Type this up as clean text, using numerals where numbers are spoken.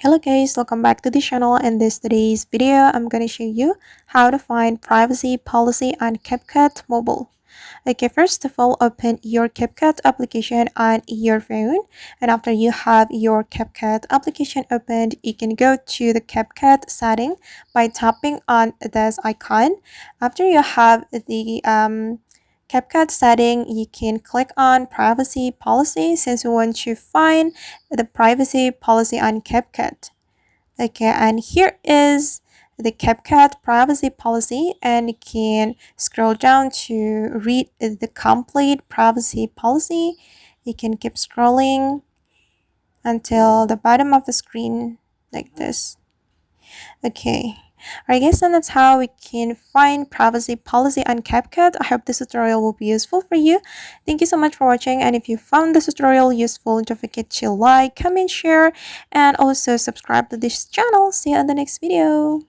Hello guys, welcome back to the channel. In today's video, I'm going to show you how to find privacy policy on CapCut mobile. Okay, first of all, open your CapCut application on your phone. And after you have your CapCut application opened, you can go to the CapCut setting by tapping on this icon. After you have the CapCut setting, you can click on privacy policy since we want to find the privacy policy on CapCut. Okay, and here is the CapCut privacy policy, and you can scroll down to read the complete privacy policy. You can keep scrolling until the bottom of the screen like this. Okay. Alright guys, and that's how we can find privacy policy on CapCut. I hope this tutorial will be useful for you. Thank you so much for watching, and if you found this tutorial useful, don't forget to like, comment, share, and also subscribe to this channel. See you on the next video.